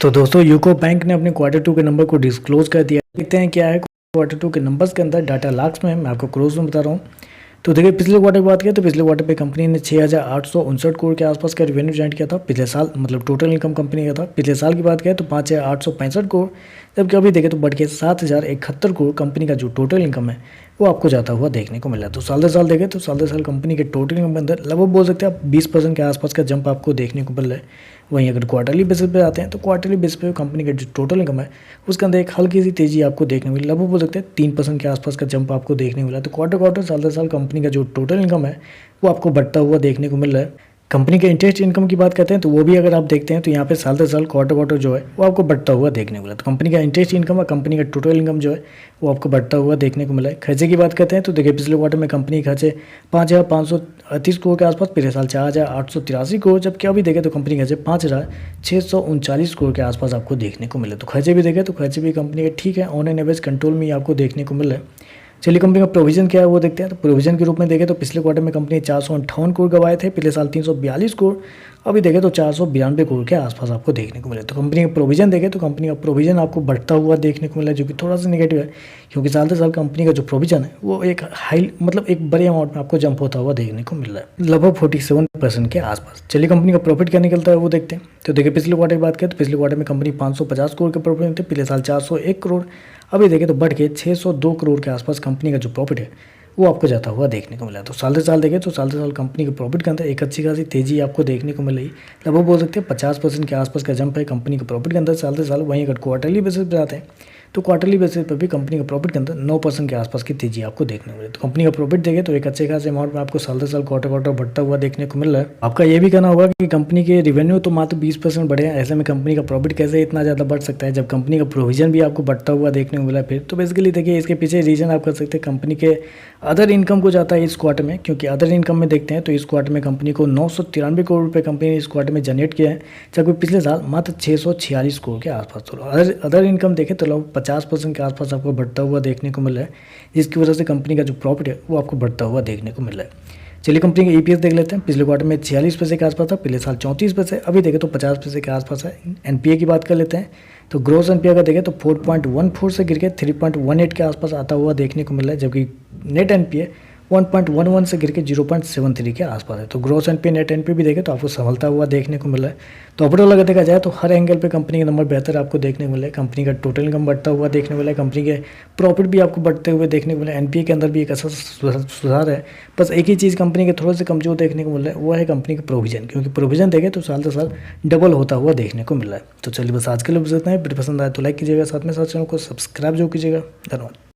तो दोस्तों UCO bank ने अपने क्वार्टर 2 के नंबर को डिस्क्लोज कर दिया। देखते हैं क्या है क्वार्टर 2 के नंबर्स के अंदर। डाटा लाख्स में है, मैं आपको क्रोज में बता रहा हूँ। तो देखिए पिछले क्वार्टर की बात करें तो पिछले क्वार्टर पे कंपनी ने 6,859 करोड़ के आसपास का रेवेन्यू जनरेट किया था पिछले साल, मतलब टोटल इनकम कंपनी का था। पिछले साल की बात करें तो 5,865 करोड़, जबकि अभी देखें तो बढ़ के 7,071 करोड़ कंपनी का जो टोटल इनकम है वो आपको जाता हुआ देखने को मिला। तो साल दर साल देखें तो साल दर साल कंपनी के टोटल इनकम के अंदर लगभग बोल सकते हैं आप 20% के आसपास का जंप आपको देखने को मिल रहा है। वहीं अगर क्वार्टरली बेसिस पे आते हैं तो क्वार्टरली बेसिस पे कंपनी का जो टोटल इनकम है उसके अंदर एक हल्की सी तेजी आपको देखने को मिली। लगभग बोल सकते हैं 3% के आसपास का जंप आपको देखने को मिला। तो क्वार्टर साल दर साल कंपनी का जो टोटल इनकम है वो आपको बढ़ता हुआ देखने को मिल रहा है। कंपनी के इंटरेस्ट इनकम की बात करते हैं तो वो भी अगर आप देखते हैं तो यहाँ पे साल दर साल क्वार्टर जो है वो आपको बढ़ता हुआ देखने को मिला। तो कंपनी का इंटरेस्ट इनकम और कंपनी का टोटल इनकम जो है वो आपको बढ़ता हुआ देखने को मिला है। खर्चे की बात करते हैं तो देखिए पिछले क्वार्टर में कंपनी के खर्चे 5,538 करोड़ के आसपास, पिछले साल 4,883 करोड़, जबकि अभी देखें तो कंपनी के खर्चे 5,639 करोड़ के आसपास आपको देखने को मिले। तो खर्चे भी देखें तो खर्चे भी कंपनी के ठीक है, ऑन एन एवरेज कंट्रोल में ही आपको देखने को मिल रहा है। चलिए कंपनी का प्रोविजन क्या है वो देखते हैं। तो प्रोविजन के रूप में देखें तो पिछले क्वार्टर में कंपनी 458 करोड़ गवाए थे, पिछले साल 342 करोड़, अभी देखें तो 492 करोड़ के आसपास आपको देखने को मिले। तो कंपनी का प्रोविजन देखें तो कंपनी का प्रोविजन आपको बढ़ता हुआ देखने को मिला, जो कि थोड़ा सा नेगेटिव है, क्योंकि साल दर साल कंपनी का जो प्रोविजन है वो एक हाई मतलब एक बड़े अमाउंट में आपको जंप होता हुआ देखने को मिल रहा है, लगभग 47% के आसपास। चलिए कंपनी का प्रॉफिट क्या निकलता है वो देखते हैं। तो देखिए पिछले क्वार्टर की बात करें तो पिछले क्वार्टर में कंपनी 550 करोड़ के प्रॉफिट थे, पिछले साल 401 करोड़, अभी देखें तो बढ़ के 602 करोड़ के आसपास कंपनी का जो प्रॉफिट है वो आपको जाता हुआ देखने को मिला। तो साल दर साल देखें तो साल दर साल कंपनी के प्रॉफिट के अंदर एक अच्छी खासी तेजी आपको देखने को मिल रही, लगभग बोल सकते हैं 50% के आसपास का जंप है कंपनी के प्रॉफिट के अंदर साल दर साल। वहीं अगर क्वार्टरली बेसिस पर आते हैं तो क्वार्टरली बेसिस पर भी कंपनी का प्रॉफिट के अंदर 9% के आसपास की तेजी आपको देखने को मिले। तो कंपनी का प्रॉफिट देखें तो एक अच्छे खासे अमाउंट में आपको साल दर साल क्वार्टर बढ़ता हुआ देखने को मिल रहा है। आपका ये भी कहना होगा कि कंपनी के रेवेन्यू तो मात्र 20% बढ़े हैं, ऐसे में कंपनी का प्रॉफिट कैसे इतना ज़्यादा बढ़ सकता है जब कंपनी का प्रोविजन भी आपको बढ़ता हुआ देखने को मिला। फिर तो बेसिकली देखिए इसके पीछे रीज़न आप कर सकते हैं कंपनी के अदर इनकम को जाता है इस क्वार्टर में, क्योंकि अदर इनकम में देखते हैं तो इस क्वार्टर में कंपनी को 993 करोड़ रुपये कंपनी ने इस क्वार्टर में जनरेट किया है, जबकि पिछले साल मात्र 646 करोड़ के आसपास। तो अदर इनकम देखें तो लगभग 50% के आसपास आपको बढ़ता हुआ देखने को मिल रहा है, जिसकी वजह से कंपनी का जो प्रॉफिट है वो आपको बढ़ता हुआ देखने को मिल रहा है। चलिए कंपनी का ईपीएस देख लेते हैं। पिछले क्वार्टर में 46 पैसे के आसपास था, पिछले साल 34 पैसे, अभी देखें तो 50 पैसे के आसपास है। एनपीए की बात कर लेते हैं तो ग्रोस एनपीए का देखें तो 4.14 से गिर के 3.18 के आसपास आता हुआ देखने को मिल रहा है, जबकि नेट एनपीए 1.11 से गिर के 0.73 के आसपास है। तो ग्रोस एनपीए नेट एनपीए भी देखें तो आपको संभलता हुआ देखने को मिल रहा है। तो ओवरऑल अगर देखा जाए तो हर एंगल पे कंपनी के नंबर बेहतर आपको देखने को मिले। कंपनी का टोटल इनकम बढ़ता हुआ देखने को मिला है, कंपनी के प्रॉफिट भी आपको बढ़ते हुए देखने को मिला। एनपीए के अंदर भी एक अच्छा सुधार है। बस एक ही चीज़ कंपनी के थोड़े से कमजोर देखने को मिल रहा है, वो है कंपनी का प्रोविजन, क्योंकि प्रोविजन देखें तो साल दर साल डबल होता हुआ देखने को मिल रहा है। तो चलिए बस आज के लिए बस इतना है। वीडियो पसंद आए तो लाइक कीजिएगा, साथ में साथ चैनल को सब्सक्राइब जो कीजिएगा। धन्यवाद।